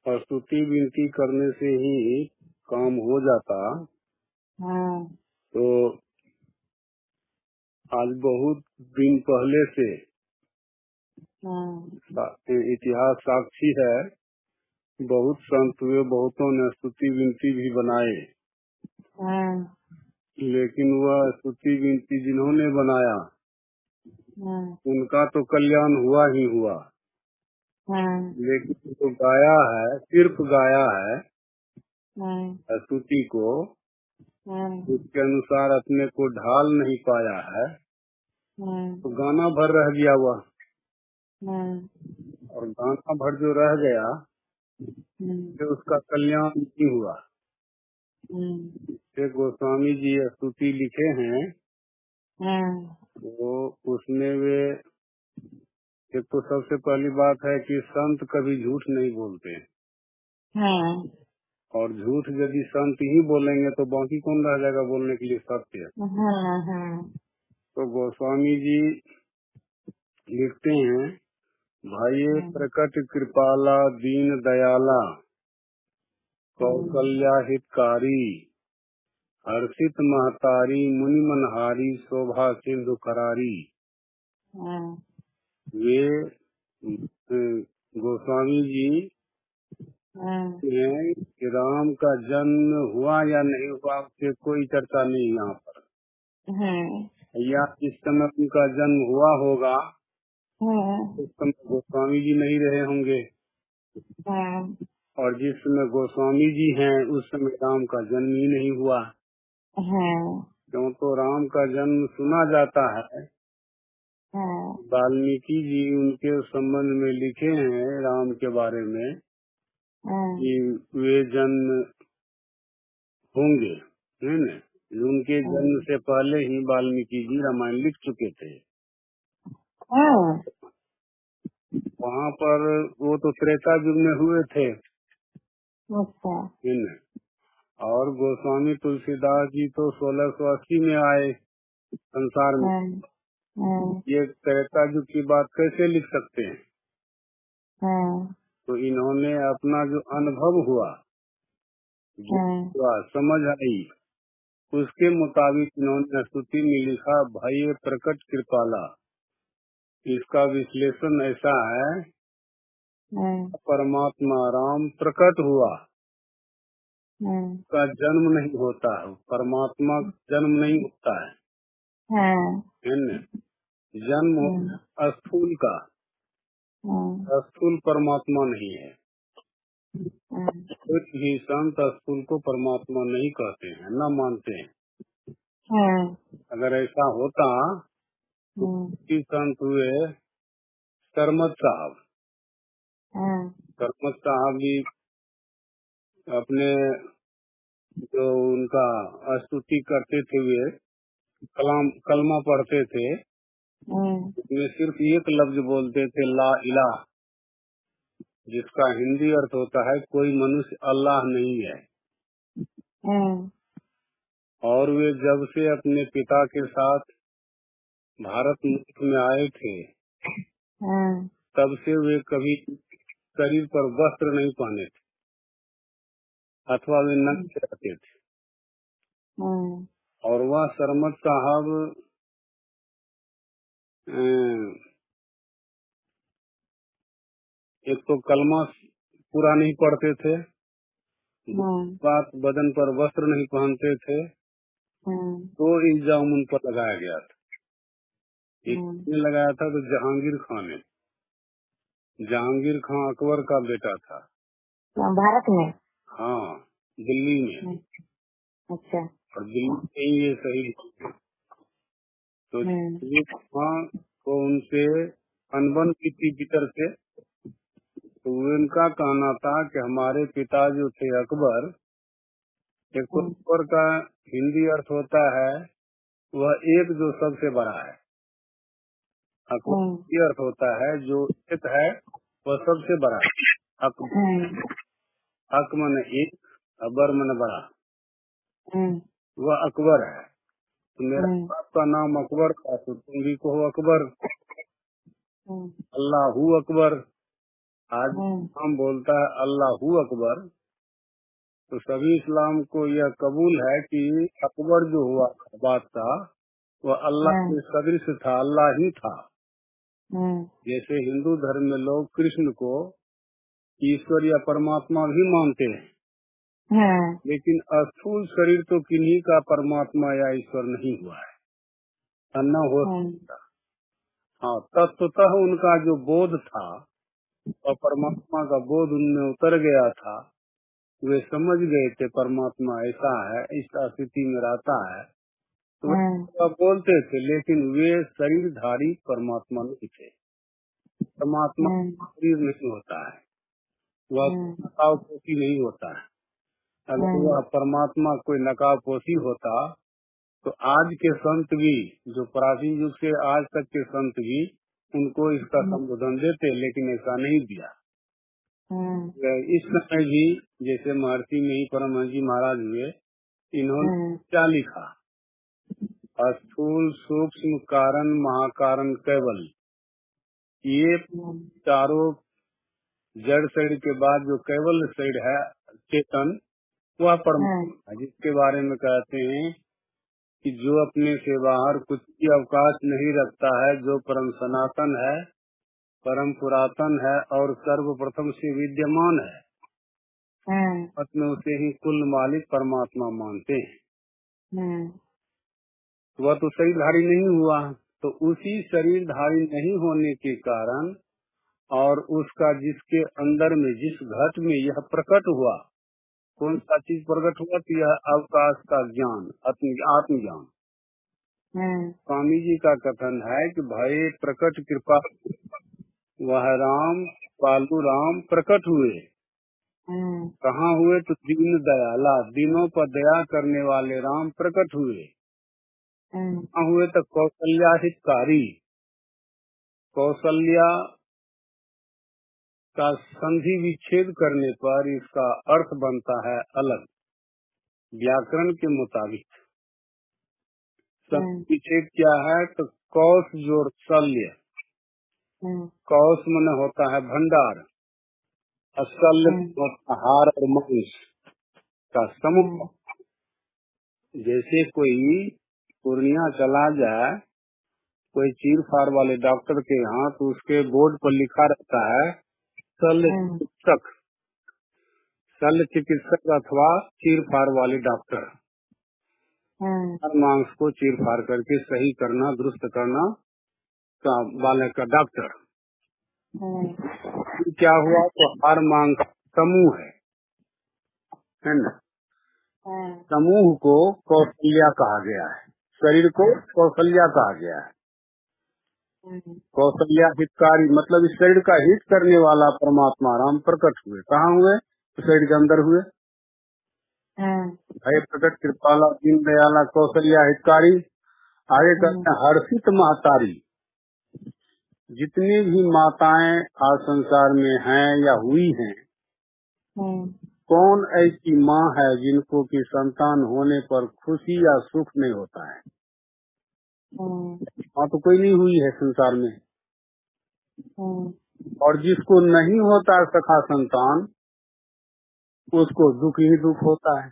और स्तुति विनती करने से ही काम हो जाता। तो आज बहुत दिन पहले से इतिहास साक्षी है, बहुत संत हुए, बहुतों ने स्तुति विनती भी बनाए, लेकिन वह स्तुति विनती जिन्होंने बनाया उनका तो कल्याण हुआ ही हुआ, लेकिन जो गाया है, सिर्फ गाया है स्तुति को, उसके अनुसार अपने को ढाल नहीं पाया है, तो गाना भर रह गया वह। और गाना भर जो रह गया तो उसका कल्याण नहीं हुआ। एक गोस्वामी जी स्तुति लिखे हैं, वो उसमें वे एक तो सबसे पहली बात है कि संत कभी झूठ नहीं बोलते, और झूठ यदि संत ही बोलेंगे तो बाकी कौन रह जाएगा बोलने के लिए सत्य। तो गोस्वामी जी लिखते हैं, भाई प्रकट कृपाला दीन दयाला कौशल्या हितकारी हर्षित महतारी मुनि मनहारी शोभा सिंधु करारी। वे गोस्वामी जी हैं कि राम का जन्म हुआ या नहीं हुआ उससे कोई चर्चा नहीं यहाँ पर, या जिस समय उनका जन्म हुआ होगा उस समय गोस्वामी जी नहीं रहे होंगे, और जिस समय गोस्वामी जी हैं उस समय राम का जन्म ही नहीं हुआ। क्यों तो राम का जन्म सुना जाता है, वाल्मीकि जी उनके संबंध में लिखे हैं राम के बारे में कि वे जन्म होंगे, है न। उनके जन्म से पहले ही वाल्मीकि जी रामायण लिख चुके थे। वहाँ पर वो तो त्रेता युग में हुए थे, है न। और गोस्वामी तुलसीदास जी तो 1680 में आए संसार में। ये त्रेता युग की बात कैसे लिख सकते हैं? तो इन्होंने अपना जो अनुभव हुआ, समझ आई, उसके मुताबिक इन्होंने स्तुति में लिखा, भाई प्रकट कृपाला। इसका विश्लेषण ऐसा है, परमात्मा राम प्रकट हुआ, का जन्म नहीं होता है, परमात्मा जन्म नहीं होता है न। जन्म स्थूल का, स्थूल परमात्मा नहीं है। कुछ भी संत स्थूल को परमात्मा नहीं कहते हैं, न मानते हैं। अगर ऐसा होता तो संत हुए सरमत साहब, सरमत साहब भी अपने जो उनका स्तुति करते थे, वे कलमा पढ़ते थे, उसमें सिर्फ एक लफ्ज बोलते थे, ला इलाह, जिसका हिंदी अर्थ होता है कोई मनुष्य अल्लाह नहीं है। और वे जब से अपने पिता के साथ भारत मुल्क में आए थे, तब से वे कभी शरीर पर वस्त्र नहीं पहने थे, अथवा वे नंगे रहते थे। और वह सरमत साहब एक तो कलमा पूरा नहीं पढ़ते थे, बात बदन पर वस्त्र नहीं पहनते थे, तो इल्जाम उन पर लगाया गया था। एक लगाया था तो जहांगीर खान ने, जहांगीर खान अकबर का बेटा था भारत में। हाँ, दिल्ली में। अच्छा। और दिल्ली में ही ये सही। तो जहांगीर खान को उनसे अनबन की थी भीतर से, तो उनका कहना था कि हमारे पिता जो थे अकबर, एक तो अकबर का हिंदी अर्थ होता है वह एक जो सबसे बड़ा है, अकबर अर्थ होता है जो एक है वह सबसे बड़ा है। अक मन एक, अकबर मन बड़ा, वह अकबर है। तो मेरा बाप का नाम अकबर था, तो तुम भी कहो अकबर, अल्लाह अकबर। आज हम बोलता है अल्लाहू अकबर, तो सभी इस्लाम को यह कबूल है कि अकबर जो हुआ बादशाह वह अल्लाह के सदृश था, अल्लाह ही था। जैसे हिंदू धर्म में लोग कृष्ण को ईश्वर या परमात्मा भी मानते हैं, लेकिन स्थूल शरीर तो किन्हीं का परमात्मा या ईश्वर नहीं हुआ है, न हो सकता। हाँ, तत्वतः उनका जो बोध था और परमात्मा का बोध उनमें उतर गया था, वे समझ गए थे परमात्मा ऐसा है, इस स्थिति में रहता है, तो वे बोलते थे, लेकिन वे शरीरधारी परमात्मा नहीं थे। परमात्मा शरीर नहीं होता है, वह नकाबपोशी नहीं होता है। अगर वह परमात्मा कोई नकाबपोशी होता तो आज के संत भी, जो प्राचीन युग से आज तक के संत भी उनको इसका संबोधन देते, लेकिन ऐसा नहीं दिया। इस समय भी जैसे महर्षि में ही परमहंस जी महाराज हुए, इन्होंने क्या लिखा, स्थूल सूक्ष्म कारण महाकारण केवल, ये चारों जड़ शरीर के बाद जो केवल शरीर है चेतन, वह परमात्मा है, जिसके बारे में कहते हैं कि जो अपने से बाहर कुछ भी अवकाश नहीं रखता है, जो परम सनातन है, परम पुरातन है और सर्वप्रथम से विद्यमान है, अपने उसे ही कुल मालिक परमात्मा मानते हैं। वह तो शरीरधारी नहीं हुआ, तो उसी शरीरधारी नहीं होने के कारण और उसका जिसके अंदर में जिस घट में यह प्रकट हुआ, कौन सा चीज प्रकट हुआ, तो यह अवकाश का ज्ञान, आत्मज्ञान। स्वामी जी का कथन है कि भय प्रकट कृपा वह राम पालू राम प्रकट हुए। कहाँ हुए, तो दीन दयाला, दिनों पर दया करने वाले राम प्रकट हुए। कहाँ हुए, तो कौशल्या हितकारी, कौशल्या का संधि विच्छेद करने पर इसका अर्थ बनता है अलग, व्याकरण के मुताबिक। संधि विच्छेद क्या है, तो कौश जोड़ शल्य, कौश मन होता है भंडार, शल्य होता हार और मांस का समूह। जैसे कोई पूर्णिया चला जाए कोई चीर फाड़ वाले डॉक्टर के यहाँ, तो उसके बोर्ड पर लिखा रहता है शल्य चिकित्सक, शल्य चिकित्सक अथवा चीर फाड़ वाले डॉक्टर। हर मांस को चीर फाड़ करके सही करना, दुरुस्त करना का वाले का डॉक्टर। क्या हुआ, तो हर मांस का समूह है ना। समूह को कौशल्या कहा गया है, शरीर को कौशल्या कहा गया है। कौशल्या हितकारी मतलब इस शरीर का हित करने वाला परमात्मा राम प्रकट हुए। कहाँ हुए, तो शरीर के अंदर हुए। भय प्रकट कृपाला दीन दयाला कौशल्या हितकारी। आगे कहते हैं हर्षित महतारी। जितनी भी माताएं आज संसार में हैं या हुई हैं, कौन ऐसी माँ है जिनको की संतान होने पर खुशी या सुख नहीं होता है। हाँ, तो कोई नहीं हुई है संसार में। और जिसको नहीं होता सखा संतान, उसको दुख ही दुख होता है।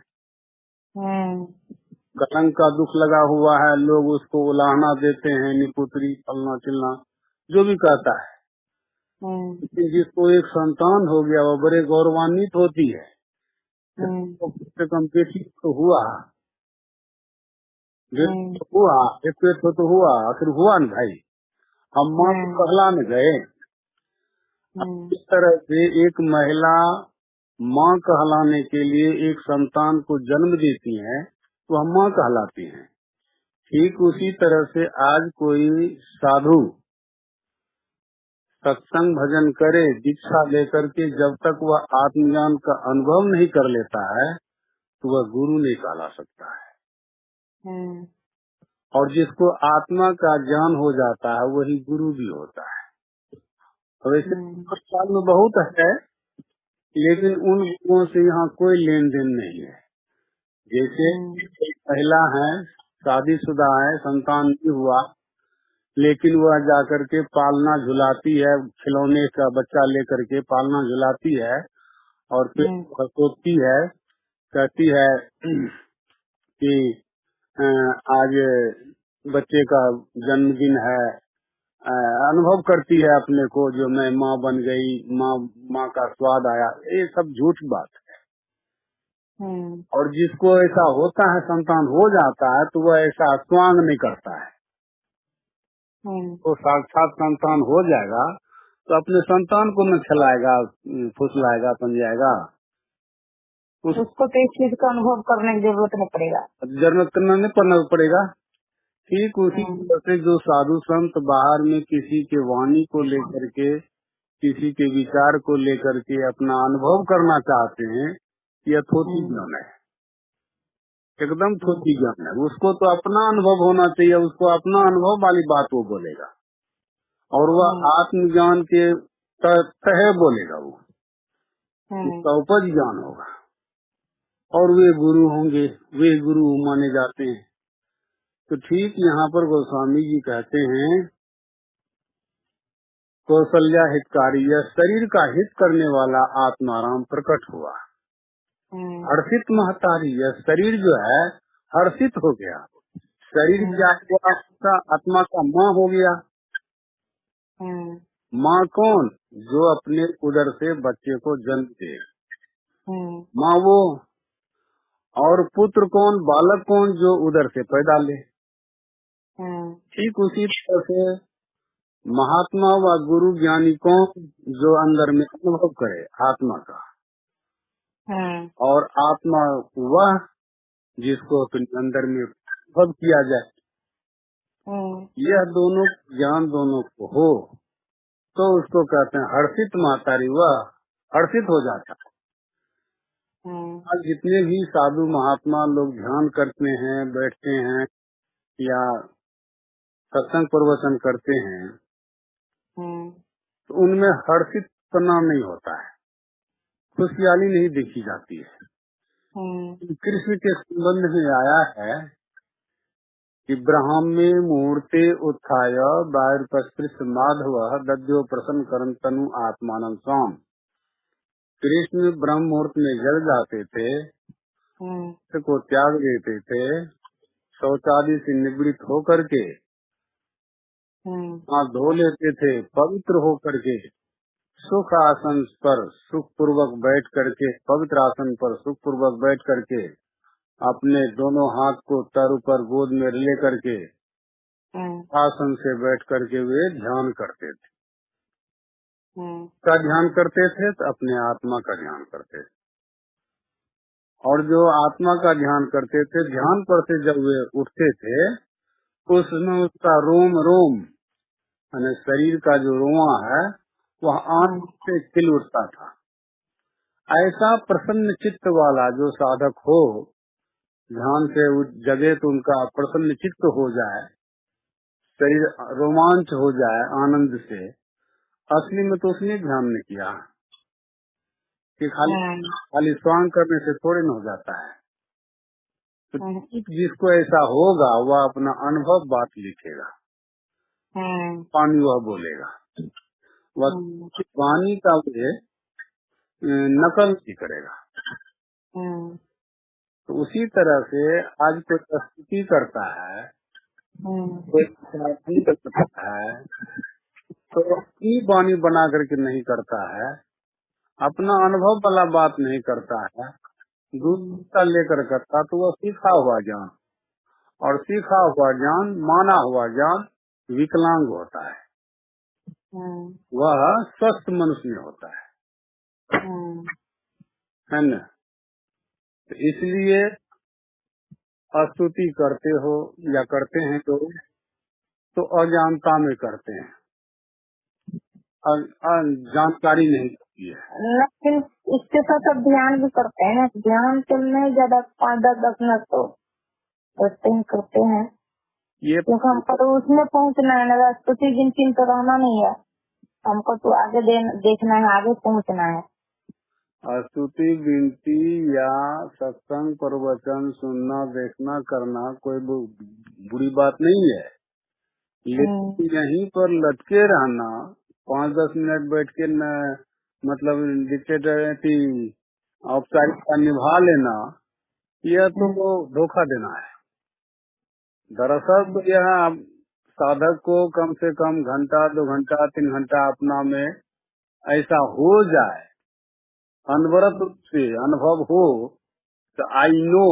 कलंक का दुख लगा हुआ है, लोग उसको उलाहना देते हैं, निपुत्री फलना चिलना जो भी कहता है। लेकिन जिसको एक संतान हो गया वो बड़े गौरवान्वित होती है। तो कम बेटी तो हुआ, हुआ एक पेट तो हुआ, आखिर हुआ न भाई, हम माँ को कहलाने गए। इस तरह से एक महिला माँ कहलाने के लिए एक संतान को जन्म देती है, तो हम माँ कहलाती हैं। ठीक उसी तरह से आज कोई साधु सत्संग भजन करे, दीक्षा लेकर के, जब तक वह आत्मज्ञान का अनुभव नहीं कर लेता है, तो वह गुरु नहीं कहला सकता है। और जिसको आत्मा का ज्ञान हो जाता है वही गुरु भी होता है। वैसे साल में बहुत है, लेकिन उन गुरुओं से यहाँ कोई लेन देन नहीं है। जैसे महिला है, शादीशुदा है, संतान नहीं हुआ, लेकिन वह जाकर के पालना झुलाती है, खिलौने का बच्चा लेकर के पालना झुलाती है और फिर सोचती है, कहती है कि आज बच्चे का जन्मदिन है, अनुभव करती है अपने को जो मैं माँ बन गई, माँ का स्वाद आया। ये सब झूठ बात है। और जिसको ऐसा होता है, संतान हो जाता है, तो वह ऐसा स्वांग नहीं करता है। तो साक्षात संतान हो जाएगा तो अपने संतान को न खिलाएगा, फुसलाएगा, समझाएगा, उसको तो इस चीज का अनुभव करने की जरूरत नहीं पड़ेगा, जरूरत करना नहीं पड़ना पड़ेगा। ठीक उसी तरह से जो साधु संत बाहर में किसी के वाणी को लेकर के, किसी के विचार को लेकर के अपना अनुभव करना चाहते हैं, यह थोड़ी ज्ञान है, एकदम थोड़ी ज्ञान है। उसको तो अपना अनुभव होना चाहिए, उसको अपना अनुभव वाली बात वो बोलेगा और वह आत्मज्ञान के तहे बोलेगा, वो उसका उपज ज्ञान होगा। और वे गुरु होंगे, वे गुरु माने जाते हैं। तो ठीक यहाँ पर गोस्वामी जी कहते हैं, कौशल्या हितकारी, यह शरीर का हित करने वाला आत्माराम प्रकट हुआ। हर्षित महतारी, यह शरीर जो है हर्षित हो गया। शरीर क्या हुआ? आत्मा का माँ हो गया। माँ कौन? जो अपने उदर से बच्चे को जन्म दे, माँ वो। और पुत्र कौन? बालक कौन? जो उदर से पैदा ले। ठीक उसी तरह से महात्मा व गुरु ज्ञानी कौन? जो अंदर में अनुभव करे आत्मा का। और आत्मा वह जिसको अपने अंदर में अनुभव किया जाए। यह दोनों ज्ञान दोनों को हो तो उसको कहते हैं हर्षित महतारी, वह हर्षित हो जाता है। आज जितने भी साधु महात्मा लोग ध्यान करते हैं, बैठते हैं या सत्संग प्रवचन करते हैं, तो उनमें हर्षित पना नहीं होता है, खुशहाली नहीं देखी जाती है। कृष्ण के संबंध में आया है कि ब्राह्मे मुहूर्ते उत्थाय वायुर्पस्पृश माधव दद्यो प्रसन्न करन तनु आत्मानं स्वाम। कृष्ण ब्रह्म मुहूर्त में जल जाते थे, को त्याग देते थे, शौचादि से निवृत्त होकर के हाथ धो लेते थे, पवित्र होकर के सुख आसन पर सुख पूर्वक बैठ करके, पवित्र आसन पर सुख पूर्वक बैठ करके अपने दोनों हाथ को तरु पर गोद में ले करके आसन से बैठ करके वे ध्यान करते थे। का ध्यान करते थे तो अपने आत्मा का ध्यान करते थे। और जो आत्मा का ध्यान करते थे, ध्यान पर से जब वे उठते थे उसमें उसका रोम रोम यानी शरीर का जो रोआ है वह आंख से खिल उठता था। ऐसा प्रसन्न चित्त वाला जो साधक हो, ध्यान से जगे तो उनका प्रसन्न चित्त हो जाए, शरीर रोमांच हो जाए आनंद से। असली में तो उसने ध्यान नहीं किया कि खाली स्वांग करने से थोड़े न हो जाता है। तो जिसको ऐसा होगा वह अपना अनुभव बात लिखेगा, पानी वह बोलेगा, वह वाणी का वे नकल नहीं करेगा। तो उसी तरह से आज कोई प्रस्तुति करता है, कोई करता है तो अपनी वाणी बना करके नहीं करता है, अपना अनुभव वाला बात नहीं करता है, दूसरा लेकर करता, तो वह सीखा हुआ ज्ञान, और सीखा हुआ ज्ञान, माना हुआ ज्ञान विकलांग होता है, वह स्वस्थ मनुष्य में होता है न। तो इसलिए स्तुति करते हो या करते हैं तो अजानता में करते हैं, जानकारी नहीं होती है। लेकिन इसके साथ अब ध्यान भी करते हैं, ध्यान तो नहीं ज्यादा 5-10 मिनट तो करते हैं ये, क्योंकि हमको तो उसमें पहुंचना है ना, स्तुति गिनती तो रहना नहीं है, हमको तो आगे देखना है, आगे पहुंचना है। स्तुति गिनती या सत्संग प्रवचन सुनना देखना करना कोई बुरी बात नहीं है, लेकिन यहीं पर लटके रहना, 5-10 मिनट बैठ के न, मतलब डिक्टेटरिटी औपचारिकता निभा लेना, यह तो धोखा देना है। दरअसल तो यह साधक को कम से कम घंटा 2 घंटा 3 घंटा अपना में ऐसा हो जाए, अनवरत रूप से अनुभव हो, तो आई नो,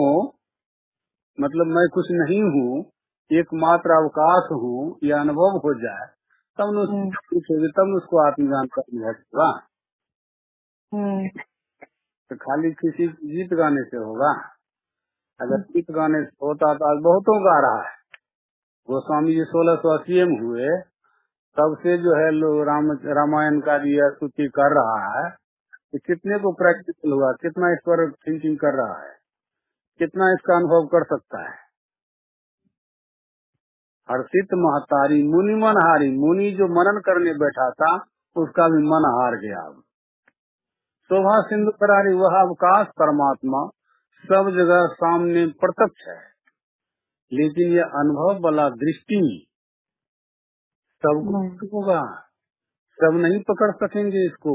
मतलब मैं कुछ नहीं हूँ, एकमात्र अवकाश हूँ, यह अनुभव हो जाए, तब पूछोगे, तब उसको आत्मज्ञान का अनुभव होगा। तो खाली किसी गीत गाने से होगा? अगर गीत गाने से होता तो आज बहुतों गा रहा है। गोस्वामी जी 1680 में हुए, तब से जो है लोग रामायण का यह स्तुति कर रहा है, कि कितने को प्रैक्टिकल हुआ, कितना इस पर थिंकिंग कर रहा है, कितना इसका अनुभव कर सकता है। हर्षित महतारी मुनि मन हारी, मुनि जो मनन करने बैठा था उसका भी मन हार गया। अब शोभा सिंधु करारी, वह अवकाश परमात्मा सब जगह सामने प्रत्यक्ष है, लेकिन यह अनुभव वाला दृष्टि सबको होगा, सब नहीं पकड़ सकेंगे इसको।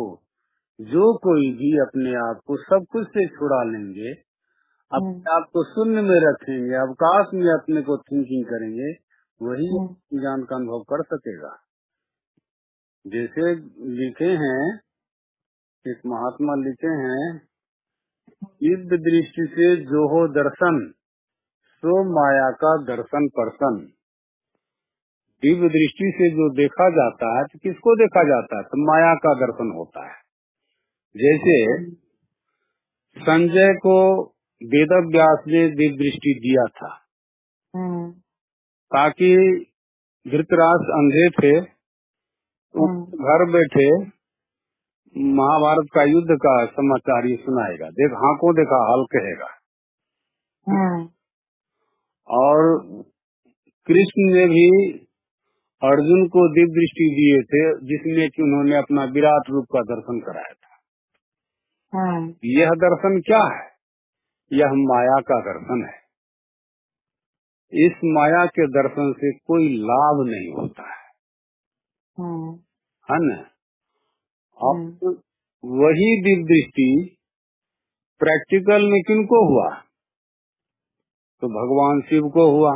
जो कोई भी अपने आप को सब कुछ से छुड़ा लेंगे, अपने आप को शून्य में रखेंगे, अवकाश में अपने को थिंकिंग करेंगे, वही ज्ञान का अनुभव कर सकेगा। जैसे लिखे हैं, एक महात्मा लिखे हैं, दिव्य दृष्टि से जो हो दर्शन, सो माया का दर्शन परसन। दिव्य दृष्टि से जो देखा जाता है, तो किसको देखा जाता है? तो माया का दर्शन होता है। जैसे संजय को वेद व्यास ने दिव्य दृष्टि दिया था, ताकि धृतराष्ट्र अंधे थे, घर बैठे महाभारत का युद्ध का समाचार ये सुनाएगा, देख आंखों देखा हाल कहेगा। और कृष्ण ने भी अर्जुन को दिव्य दृष्टि दिए थे, जिसमें कि उन्होंने अपना विराट रूप का दर्शन कराया था। यह दर्शन क्या है? यह माया का दर्शन है। इस माया के दर्शन से कोई लाभ नहीं होता है न? अब वही दिव्य दृष्टि प्रैक्टिकल में किनको हुआ? तो भगवान शिव को हुआ।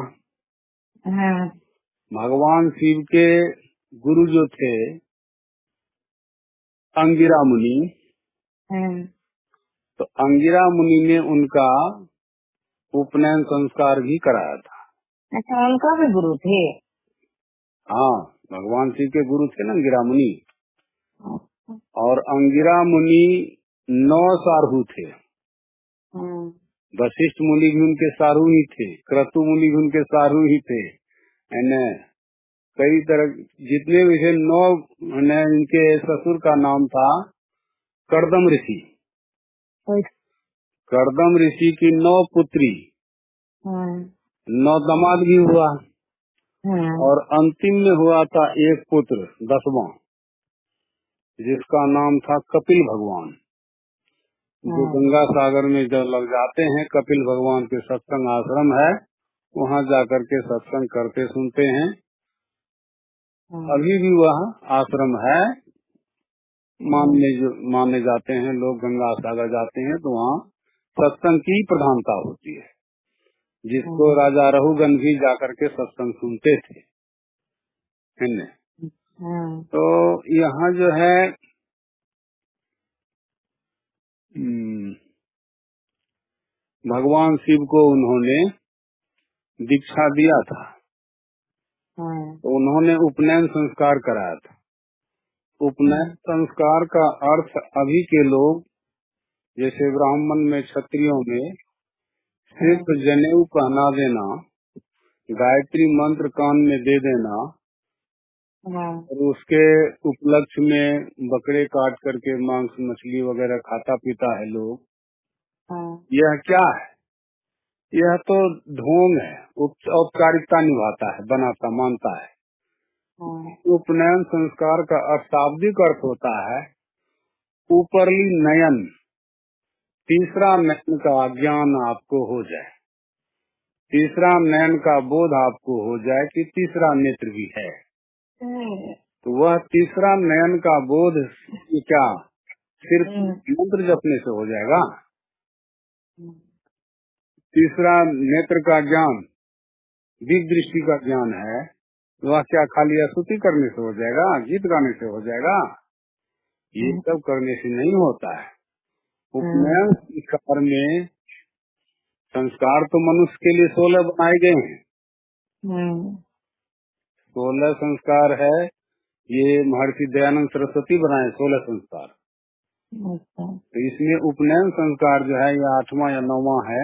भगवान शिव के गुरु जो थे अंगिरा मुनि, तो अंगिरा मुनि ने उनका उपनयन संस्कार भी कराया था। अच्छा, उनका भी गुरु थे? हाँ, भगवान शिव के गुरु थे ना अंगिरा मुनि। और अंगिरा मुनि 9 सारहू थे। वशिष्ठ मुनि भी उनके सारू ही थे, क्रतु मुनि भी उनके सारू ही थे, कई तरह जितने भी थे। 9 इनके ससुर का नाम था कर्दम ऋषि। कर्दम ऋषि की 9 पुत्री, 9 दामाद भी हुआ, और अंतिम में हुआ था एक पुत्र 10वां, जिसका नाम था कपिल भगवान। जो गंगा सागर में जब लग जाते हैं, कपिल भगवान के सत्संग आश्रम है, वहाँ जाकर के सत्संग करते सुनते हैं। अभी भी वह आश्रम है, माने जाते हैं लोग। गंगा सागर जाते हैं तो वहाँ सत्संग की प्रधानता होती है, जिसको राजा रघुगन भी जाकर के सत्संग सुनते थे, है न? तो यहाँ जो है भगवान शिव को उन्होंने दीक्षा दिया था, तो उन्होंने उपनयन संस्कार कराया था। उपनयन संस्कार का अर्थ अभी के लोग, जैसे ब्राह्मण में, क्षत्रियों में सिर्फ जनेऊ पहना देना, गायत्री मंत्र कान में दे देना, और उसके उपलक्ष्य में बकरे काट करके मांस मछली वगैरह खाता पीता है लोग। यह क्या है? यह तो ढोंग है, औपचारिकता निभाता है, बनाता मानता है। उपनयन संस्कार का अशाब्दिक अर्थ होता है ऊपरली नयन, तीसरा नयन का ज्ञान आपको हो जाए। तीसरा नयन का बोध आपको हो जाए कि तीसरा नेत्र भी है, तो वह तीसरा नयन का बोध क्या सिर्फ मंत्र जपने से हो जाएगा? तीसरा नेत्र का ज्ञान, दिव्य दृष्टि का ज्ञान है, वह क्या खाली स्तुति करने से हो जाएगा, गीत गाने से हो जाएगा? ये सब करने से नहीं होता है। उपनयन संस्कार में, संस्कार तो मनुष्य के लिए 16 बनाए गए हैं। 16 संस्कार है, ये महर्षि दयानंद सरस्वती बनाए 16 संस्कार। तो इसमें उपनयन संस्कार जो है ये 8वां या 9वां है।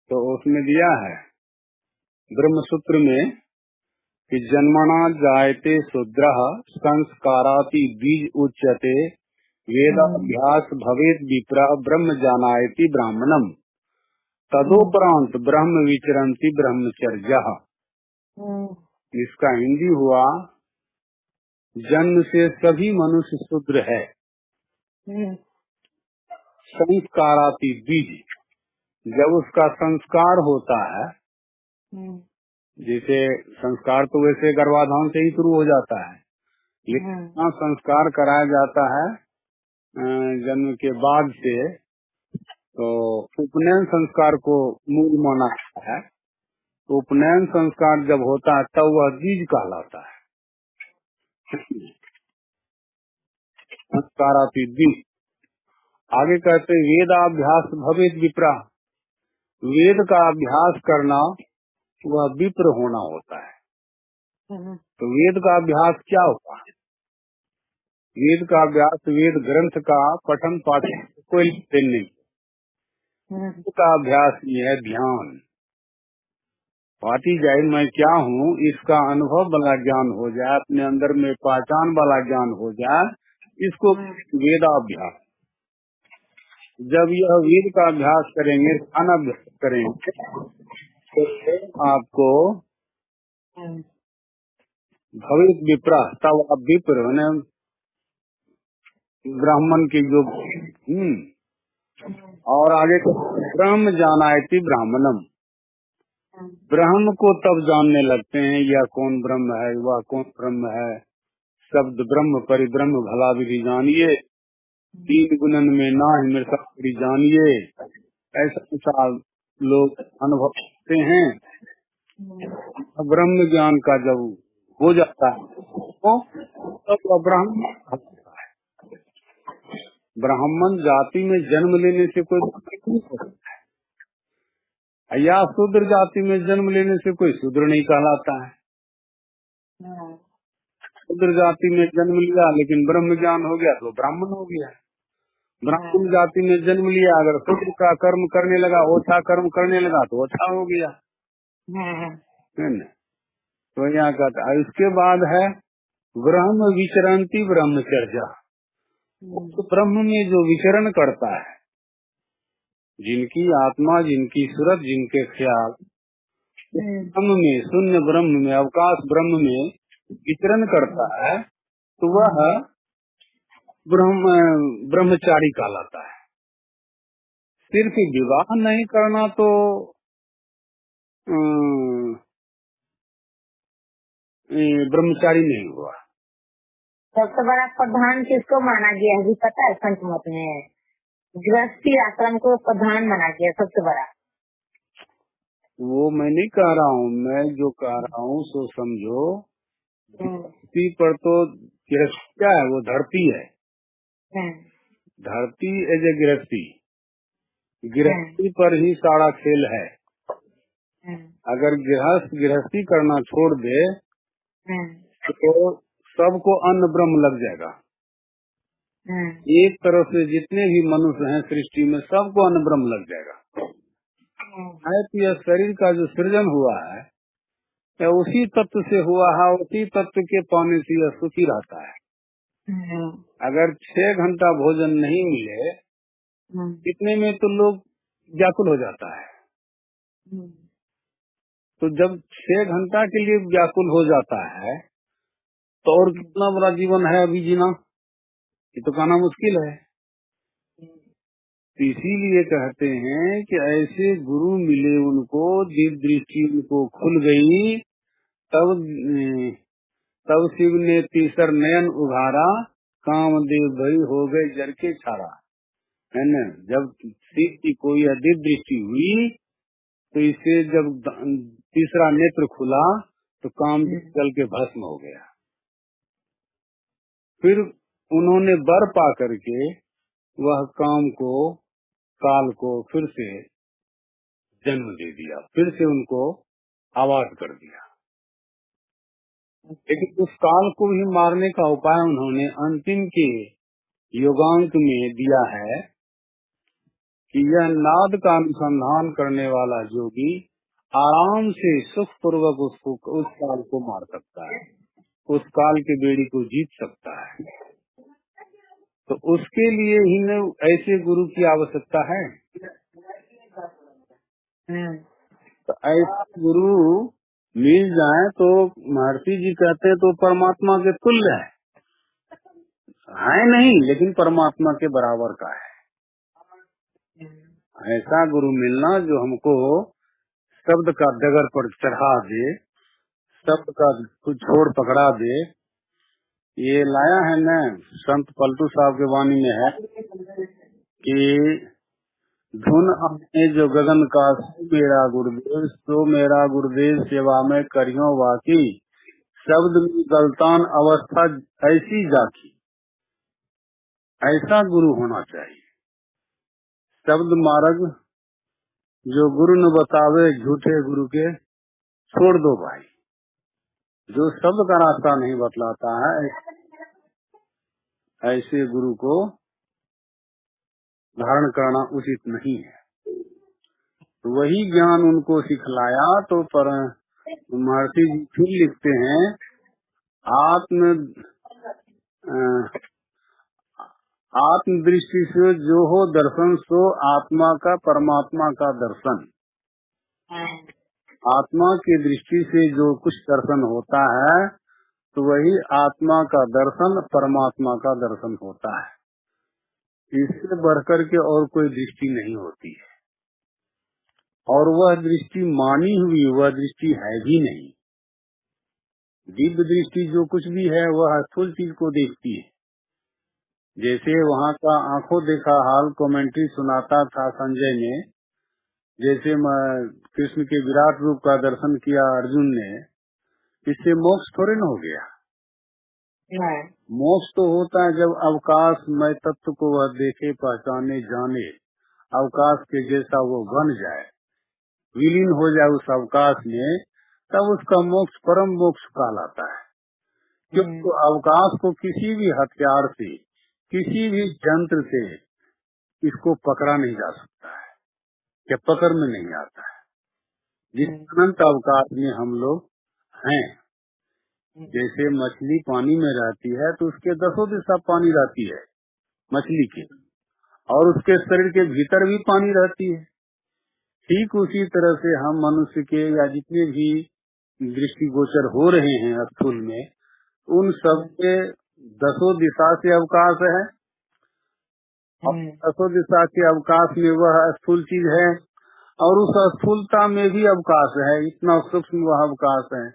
तो उसमें दिया है ब्रह्मसूत्र में कि जन्मना जायते शूद्रः संस्काराति बीज उच्यते वेदाभ्यास भवेद विप्रः ब्रह्म जानायति ब्राह्मणम तदोपरांत ब्रह्म विचरन्ति ब्रह्मचर्यः। इसका हिंदी हुआ, जन्म से सभी मनुष्य शूद्र है। संस्काराति बीज, जब उसका संस्कार होता है, जैसे संस्कार तो वैसे गर्भाधान से ही शुरू हो जाता है, लेकिन संस्कार कराया जाता है जन्म के बाद से, तो उपनयन संस्कार को मूल माना है। तो उपनयन संस्कार जब होता है तब वह बीज कहलाता है। संस्काराति बीज। आगे कहते वेदाभ्यास भवेद विप्रा, वेद का अभ्यास करना वह विप्र होना होता है। तो वेद का अभ्यास क्या होता है? वेद का अभ्यास, वेद ग्रंथ का पठन पाठन कोई लेन नहीं। वेद का अभ्यास ये है ध्यान। पाती जाए मैं क्या हूँ इसका अनुभव वाला ज्ञान हो जाए, अपने अंदर में पहचान वाला ज्ञान हो जाए, इसको वेदाभ्यास। जब यह वेद का अभ्यास करेंगे, ध्यान अभ्यास करेंगे, तो आपको भविष्य विप्रा, तब आप विप्र ब्राह्मण के योग। और आगे तो ब्रह्म जानायति ब्राह्मणम, ब्रह्म को तब जानने लगते हैं यह कौन ब्रह्म है, वह कौन ब्रह्म है। शब्द ब्रह्म परिब्रह्म भला विधि जानिए, 3 गुणन में ना ही मेरे साथ जानिए, ऐसा लोग अनुभव करते हैं। ब्रह्म ज्ञान का जब हो जाता है तो तब ब्राह्मण होता है। ब्राह्मण जाति में जन्म लेने से कोई नहीं होता है, या शूद्र जाति में जन्म लेने से कोई शूद्र नहीं कहलाता है। शूद्र जाति में जन्म लिया लेकिन ब्रह्म ज्ञान हो गया तो ब्राह्मण हो गया। ब्राह्मण जाति में जन्म लिया, अगर शूद्र का कर्म करने लगा, ओछा कर्म करने लगा तो ओछा हो गया, है न? तो यहाँ कहता है। इसके बाद है ब्रह्म विचरन्ति ब्रह्मचर्या। तो ब्रह्म में जो विचरण करता है, जिनकी आत्मा, जिनकी सूरत, जिनके ख्याल ब्रह्म में, शून्य ब्रह्म में, अवकाश ब्रह्म में विचरण करता है, तो वह ब्रह्मचारी कहलाता है। सिर्फ विवाह नहीं करना तो ब्रह्मचारी नहीं हुआ। सबसे बड़ा प्रधान किसको माना गया है पता है? संत मत में गृहस्थी आश्रम को प्रधान माना गया सबसे बड़ा। वो मैं नहीं कह रहा हूँ, मैं जो कह रहा हूँ सो समझो। धरती पर तो गृहस्थी क्या है? वो धरती है। धरती एज ए गृहस्थी, गृहस्थी पर ही सारा खेल है। अगर गृहस्थी करना छोड़ दे तो सबको अन्न ब्रह्म लग जाएगा। एक तरफ से जितने भी मनुष्य हैं सृष्टि में, सबको अन्न ब्रह्म लग जाएगा। तो यह शरीर का जो सृजन हुआ है उसी तत्व से हुआ है, उसी तत्व के पाने से यह सुखी रहता है। अगर 6 घंटा भोजन नहीं मिले इतने में तो लोग व्याकुल हो जाता है। तो जब 6 घंटा के लिए व्याकुल हो जाता है तो और कितना बड़ा जीवन है अभी जीना, ये तो कहना मुश्किल है। इसीलिए कहते हैं कि ऐसे गुरु मिले उनको, दिव्य दृष्टि उनको खुल गई, तब तब शिव ने तीसर नयन उघारा, कामदेव भई हो गए जर के छाड़ा। है न, जब शिव की कोई दिव्य दृष्टि हुई तो इससे जब तीसरा नेत्र खुला तो काम जल के भस्म हो गया। फिर उन्होंने वर पा करके वह काल को फिर से जन्म दे दिया, फिर से उनको आवाज कर दिया। लेकिन उस काल को भी मारने का उपाय उन्होंने अंतिम के योगांक में दिया है कि यह नाद का अनुसंधान करने वाला योगी आराम से सुख पूर्वक उस काल को मार सकता है, उस काल के बेड़ी को जीत सकता है। तो उसके लिए ही ऐसे गुरु की आवश्यकता है। तो ऐसे गुरु मिल जाए तो महर्षि जी कहते हैं तो परमात्मा के तुल्य है नहीं, लेकिन परमात्मा के बराबर का है। ऐसा गुरु मिलना जो हमको शब्द का डगर पर चढ़ा दे, शब्द का छोड़ पकड़ा दे। ये लाया है न, संत पलटू साहब के वाणी में है कि धुन अपने जो गगन का मेरा गुरुदेव, सो मेरा गुरुदेव सेवा में करियो वाकी, शब्द में गलतान अवस्था ऐसी जाकी। ऐसा गुरु होना चाहिए। शब्द मार्ग जो गुरु न बतावे झूठे गुरु के छोड़ दो भाई। जो शब्द का रास्ता नहीं बतलाता है ऐसे गुरु को धारण करना उचित नहीं है। तो वही ज्ञान उनको सिखलाया। तो पर महर्षि जी फिर लिखते हैं, आत्म दृष्टि से जो हो दर्शन, सो आत्मा का परमात्मा का दर्शन। आत्मा की दृष्टि से जो कुछ दर्शन होता है तो वही आत्मा का दर्शन, परमात्मा का दर्शन होता है। इससे बढ़कर के और कोई दृष्टि नहीं होती है, और वह दृष्टि मानी हुई वह दृष्टि है भी नहीं। दिव्य दृष्टि जो कुछ भी है वह स्थूल चीज को देखती है। जैसे वहाँ का आंखों देखा हाल कमेंट्री सुनाता था संजय ने, जैसे कृष्ण के विराट रूप का दर्शन किया अर्जुन ने, इससे मोक्ष थोड़े न हो गया। मोक्ष तो होता है जब अवकाश मय तत्व को वह देखे, पहचाने, जाने, अवकाश के जैसा वो बन जाए, विलीन हो जाए उस अवकाश में, तब उसका मोक्ष परम मोक्ष कहलाता है। क्योंकि अवकाश को किसी भी हथियार से, किसी भी यंत्र से इसको पकड़ा नहीं जा सकता है, या पकड़ में नहीं आता है। जिस अनंत अवकाश में हम लोग हैं, जैसे मछली पानी में रहती है तो उसके 10 दिशा पानी रहती है मछली के, और उसके शरीर के भीतर भी पानी रहती है। ठीक उसी तरह से हम मनुष्य के या जितने भी दृष्टिगोचर हो रहे हैं स्थूल में, उन सब के 10 दिशा से अवकाश है। 10 दिशा के अवकाश में वह स्थूल चीज है, और उस स्थूलता में भी अवकाश है, इतना सूक्ष्म वह अवकाश है।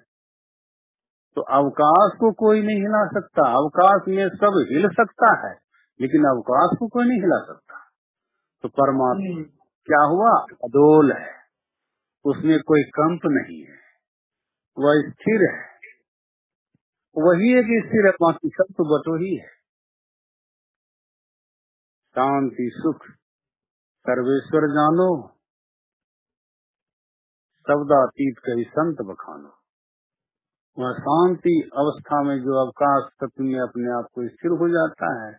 तो अवकाश को कोई नहीं हिला सकता। अवकाश में सब हिल सकता है, लेकिन अवकाश को कोई नहीं हिला सकता। तो परमात्मा क्या हुआ? अडोल है, उसमें कोई कंप नहीं है, वह स्थिर है। वही एक स्थिर है, बाकी सब तो बटोही है। शांति सुख सर्वेश्वर जानो, शब्दातीत कई संत बखानो। वह शांति अवस्था में जो अवकाश तत्व में अपने आप को स्थिर हो जाता है,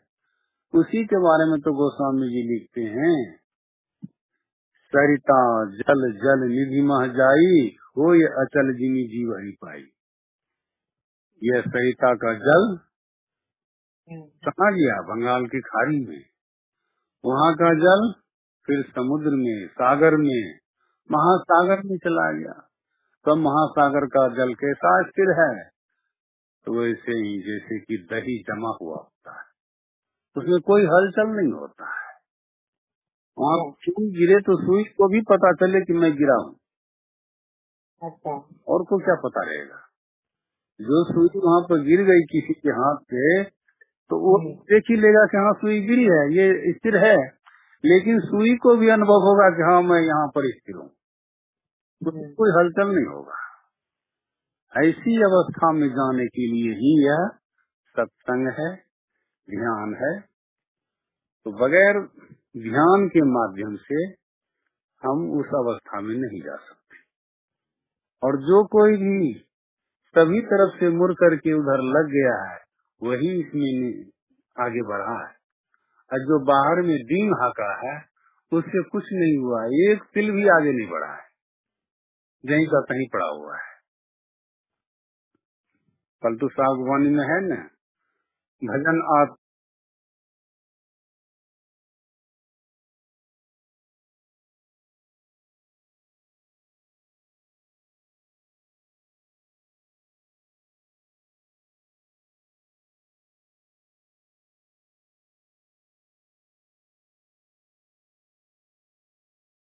उसी के बारे में तो गोस्वामी जी लिखते हैं, सरिता जल जल निधि मह जाई, हो ये अचल जिमी जीव ही पाई। यह सरिता का जल कहाँ गया? बंगाल की खाड़ी में। वहाँ का जल फिर समुद्र में, सागर में, महासागर में चला गया। तो महासागर का जल कैसा स्थिर है? तो वैसे ही जैसे कि दही जमा हुआ होता है, उसमें कोई हलचल नहीं होता है। वहाँ सुई गिरे तो सुई को भी पता चले कि मैं गिरा हूँ। अच्छा। और को क्या पता रहेगा? जो सुई वहाँ पर गिर गई किसी के हाथ से तो वो देख ही लेगा कि हाँ सुई गिरी है, ये स्थिर है, लेकिन सुई को भी अनुभव होगा कि हाँ मैं यहाँ पर स्थिर हूँ, तो कोई हलचल नहीं होगा। ऐसी अवस्था में जाने के लिए ही यह सत्संग है, ध्यान है। तो बगैर ध्यान के माध्यम से हम उस अवस्था में नहीं जा सकते। और जो कोई भी सभी तरफ से मुड़ करके उधर लग गया है वही इसमें आगे बढ़ा है, और जो बाहर में डीम हाका है उससे कुछ नहीं हुआ, एक तिल भी आगे नहीं बढ़ा है, यहीं का कहीं पड़ा हुआ है। कल तो सागवानी में है न, भजन